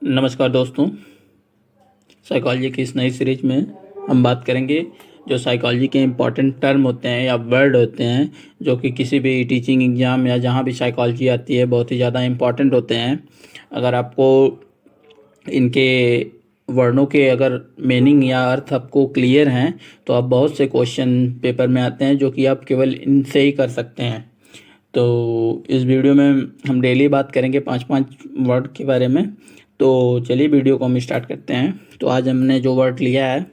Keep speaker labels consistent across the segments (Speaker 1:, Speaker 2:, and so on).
Speaker 1: नमस्कार दोस्तों। साइकोलॉजी की इस नई सीरीज में हम बात करेंगे जो साइकोलॉजी के इम्पॉर्टेंट टर्म होते हैं या वर्ड होते हैं जो कि किसी भी टीचिंग एग्ज़ाम या जहाँ भी साइकोलॉजी आती है बहुत ही ज़्यादा इम्पॉर्टेंट होते हैं। अगर आपको इनके वर्णों के अगर मीनिंग या अर्थ आपको क्लियर हैं तो आप बहुत से क्वेश्चन पेपर में आते हैं जो कि आप केवल इनसे ही कर सकते हैं। तो इस वीडियो में हम डेली बात करेंगे 5-5 वर्ड के बारे में। तो चलिए वीडियो को हम स्टार्ट करते हैं। तो आज हमने जो वर्ड लिया है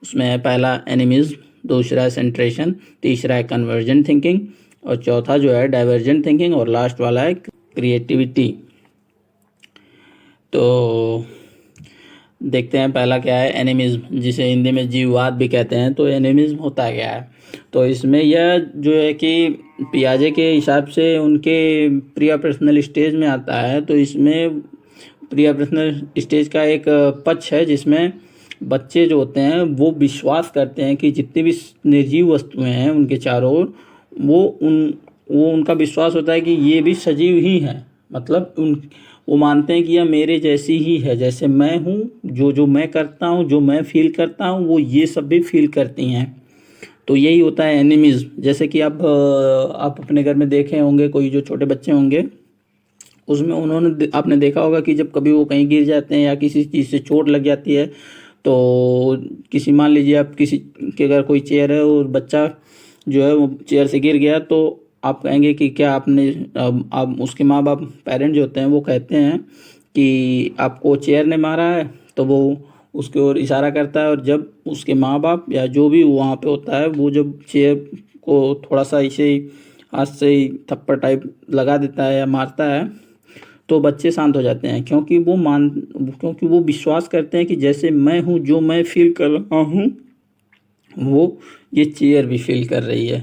Speaker 1: उसमें है पहला एनिमिज्म, दूसरा है सेंट्रेशन, तीसरा है कन्वर्जेंट थिंकिंग और चौथा जो है डाइवर्जेंट थिंकिंग और लास्ट वाला है क्रिएटिविटी। तो देखते हैं पहला क्या है, एनिमिज्म, जिसे हिंदी में जीववाद भी कहते हैं। तो एनिमिज्म होता क्या है? तो इसमें यह जो है कि पियाजे के हिसाब से उनके प्री-पर्सनल स्टेज में आता है। तो इसमें प्री-पर्सनल स्टेज का एक पक्ष है जिसमें बच्चे जो होते हैं वो विश्वास करते हैं कि जितनी भी निर्जीव वस्तुएं हैं उनके चारों ओर वो उनका विश्वास होता है कि ये भी सजीव ही हैं। मतलब वो मानते हैं कि यह मेरे जैसी ही है, जैसे मैं हूँ, जो मैं करता हूँ, जो मैं फील करता हूँ वो ये सब भी फील करती हैं। तो यही होता है एनिमिज्म। जैसे कि आप अपने घर में देखे होंगे, कोई जो छोटे बच्चे होंगे उसमें आपने देखा होगा कि जब कभी वो कहीं गिर जाते हैं या किसी चीज़ से चोट लग जाती है तो किसी, मान लीजिए आप किसी के अगर कोई चेयर है और बच्चा जो है वो चेयर से गिर गया तो आप कहेंगे कि क्या आपने, आप उसके माँ बाप पेरेंट जो होते हैं वो कहते हैं कि आपको चेयर ने मारा है, तो वो उसकी ओर इशारा करता है और जब उसके माँ बाप या जो भी वहाँ पे होता है वो जब चेयर को थोड़ा सा ऐसे ही हाथ से ही थप्पड़ टाइप लगा देता है या मारता है तो बच्चे शांत हो जाते हैं, क्योंकि वो विश्वास करते हैं कि जैसे मैं हूँ, जो मैं फील कर रहा हूँ वो ये चेयर भी फील कर रही है।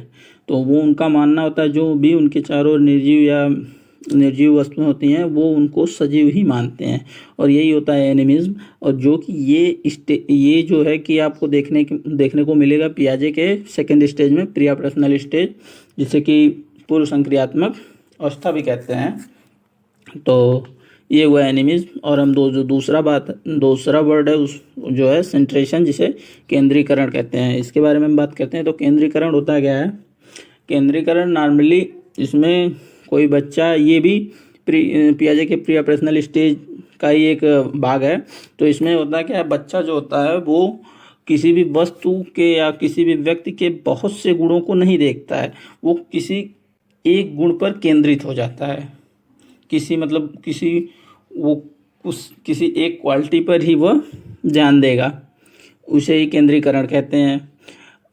Speaker 1: तो वो उनका मानना होता है जो भी उनके चारों ओर निर्जीव वस्तुएं होती हैं वो उनको सजीव ही मानते हैं। और यही होता है एनिमिज्म। और जो कि ये जो है कि आपको देखने को मिलेगा पियाजे के सेकंड स्टेज में, प्री पर्सनल स्टेज, जिसे कि पूर्व संक्रियात्मक अवस्था भी कहते हैं। तो ये हुआ एनिमिज्म। और हम दूसरा वर्ड है उस जो है सेंट्रेशन, जिसे केंद्रीकरण कहते हैं। इसके बारे में हम बात करते हैं। तो केंद्रीकरण होता क्या है? केंद्रीकरण नॉर्मली इसमें कोई बच्चा, ये भी पियाजे के प्री पर्सनल स्टेज का ही एक भाग है। तो इसमें होता है क्या है, बच्चा जो होता है वो किसी भी वस्तु के या किसी भी व्यक्ति के बहुत से गुणों को नहीं देखता है, वो किसी एक गुण पर केंद्रित हो जाता है। किसी एक क्वालिटी पर ही वह ध्यान देगा, उसे ही केंद्रीकरण कहते हैं।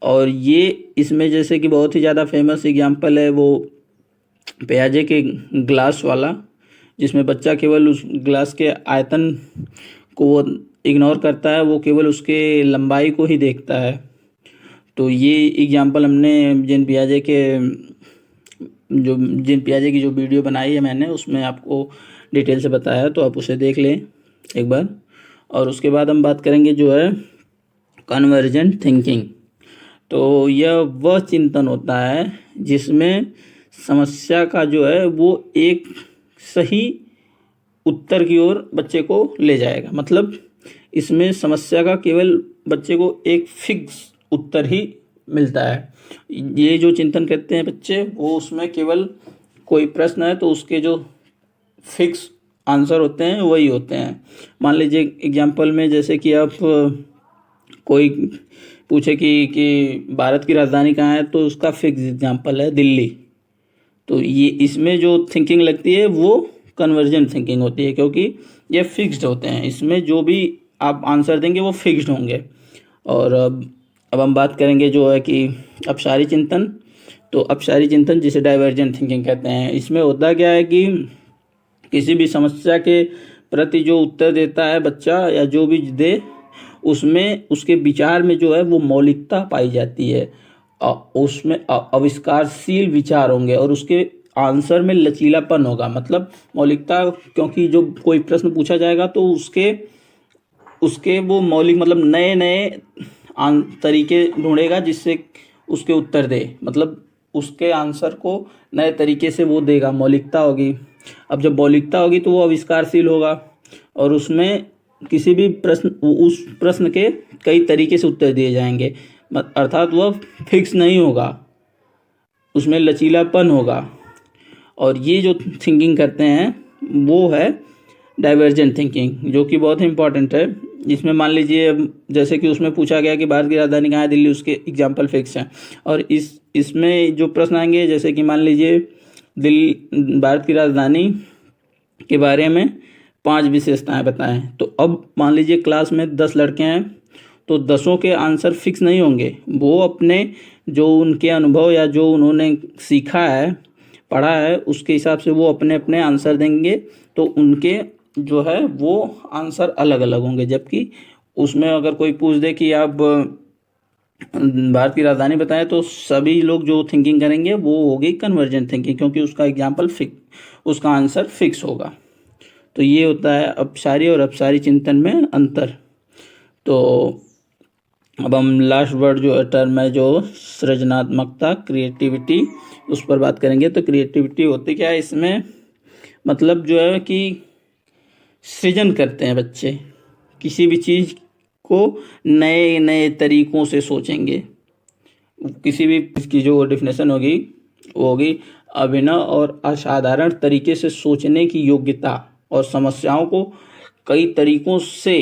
Speaker 1: और ये इसमें जैसे कि बहुत ही ज़्यादा फेमस एग्जाम्पल है वो पियाजे के ग्लास वाला, जिसमें बच्चा केवल उस ग्लास के आयतन को वो इग्नोर करता है, वो केवल उसके लंबाई को ही देखता है। तो ये एग्जाम्पल हमने जिन पियाजे की जो वीडियो बनाई है मैंने, उसमें आपको डिटेल से बताया, तो आप उसे देख लें एक बार। और उसके बाद हम बात करेंगे जो है कन्वर्जेंट थिंकिंग। तो यह वह चिंतन होता है जिसमें समस्या का जो है वो एक सही उत्तर की ओर बच्चे को ले जाएगा। मतलब इसमें समस्या का केवल बच्चे को एक फिक्स उत्तर ही मिलता है। ये जो चिंतन करते हैं बच्चे, वो उसमें केवल कोई प्रश्न है तो उसके जो फिक्स आंसर होते हैं वही होते हैं। मान लीजिए एग्जाम्पल में, जैसे कि आप कोई पूछे कि भारत की राजधानी कहाँ है, तो उसका फिक्स एग्जाम्पल है दिल्ली। तो ये इसमें जो थिंकिंग लगती है वो कन्वर्जेंट थिंकिंग होती है, क्योंकि ये फिक्स्ड होते हैं। इसमें जो भी आप आंसर देंगे वो फिक्स्ड होंगे। और अब हम बात करेंगे जो है कि अपसारी चिंतन। तो अपसारी चिंतन, जिसे डाइवर्जेंट थिंकिंग कहते हैं, इसमें होता क्या है कि किसी भी समस्या के प्रति जो उत्तर देता है बच्चा या जो भी दे, उसमें उसके विचार में जो है वो मौलिकता पाई जाती है। उसमें आविष्कारशील विचार होंगे और उसके आंसर में लचीलापन होगा। मतलब मौलिकता, क्योंकि जो कोई प्रश्न पूछा जाएगा तो उसके वो मौलिक, मतलब नए नए तरीके ढूंढेगा जिससे उसके उत्तर दे। मतलब उसके आंसर को नए तरीके से वो देगा, मौलिकता होगी। अब जब मौलिकता होगी तो वो आविष्कारशील होगा। और उसमें किसी भी प्रश्न, उस प्रश्न के कई तरीके से उत्तर दिए जाएंगे, अर्थात वह फिक्स नहीं होगा, उसमें लचीलापन होगा। और ये जो थिंकिंग करते हैं वो है डाइवर्जेंट थिंकिंग, जो कि बहुत ही इंपॉर्टेंट है। इसमें मान लीजिए अब जैसे कि उसमें पूछा गया कि भारत की राजधानी कहाँ है, दिल्ली, उसके एग्जाम्पल फिक्स हैं। और इसमें जो प्रश्न आएंगे, जैसे कि मान लीजिए दिल्ली, भारत की राजधानी के बारे में 5 विशेषताएं बताएं। तो अब मान लीजिए क्लास में 10 लड़के हैं, तो 10 के आंसर फिक्स नहीं होंगे, वो अपने जो उनके अनुभव या जो उन्होंने सीखा है, पढ़ा है, उसके हिसाब से वो अपने अपने आंसर देंगे। तो उनके जो है वो आंसर अलग अलग होंगे। जबकि उसमें अगर कोई पूछ दे कि आप भारत की राजधानी बताएं, तो सभी लोग जो थिंकिंग करेंगे वो होगी कन्वर्जेंट थिंकिंग, क्योंकि उसका एग्जाम्पल उसका आंसर फिक्स होगा। तो ये होता है अपसारी और अपसारी चिंतन में अंतर। तो अब हम लास्ट वर्ड जो टर्म है, जो सृजनात्मकता, क्रिएटिविटी, उस पर बात करेंगे। तो क्रिएटिविटी होती क्या है इसमें, मतलब जो है कि सृजन करते हैं बच्चे, किसी भी चीज़ को नए नए तरीक़ों से सोचेंगे। किसी भी इसकी जो डेफिनेशन होगी वो होगी अभिनव और असाधारण तरीके से सोचने की योग्यता और समस्याओं को कई तरीक़ों से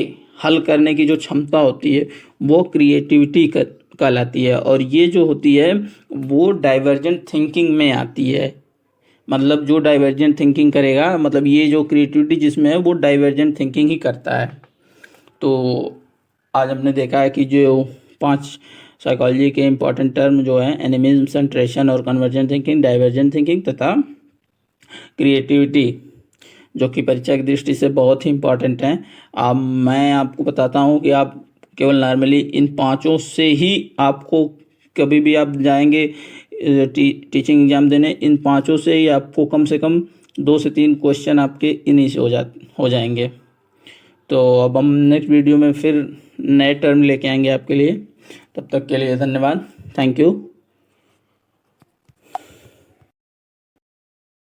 Speaker 1: हल करने की जो क्षमता होती है वो क्रिएटिविटी कहलाती है। और ये जो होती है वो डाइवर्जेंट थिंकिंग में आती है। मतलब जो डाइवर्जेंट थिंकिंग करेगा, मतलब ये जो क्रिएटिविटी जिसमें है वो डाइवर्जेंट थिंकिंग ही करता है। तो आज हमने देखा है कि जो 5 साइकोलॉजी के इम्पॉर्टेंट टर्म जो हैं, एनिमिज्म, सेंट्रेशन और कन्वर्जेंट थिंकिंग, डाइवर्जेंट थिंकिंग तथा क्रिएटिविटी, जो कि परीक्षा की दृष्टि से बहुत ही इम्पॉर्टेंट हैं। अब मैं आपको बताता हूँ कि आप केवल नॉर्मली इन 5 से ही आपको कभी भी आप जाएंगे टीचिंग एग्जाम देने, इन 5 से ही आपको कम से कम 2 से 3 क्वेश्चन आपके इन्हीं से हो जाएंगे। तो अब हम नेक्स्ट वीडियो में फिर नए टर्म लेके आएंगे आपके लिए। तब तक के लिए धन्यवाद। Thank you.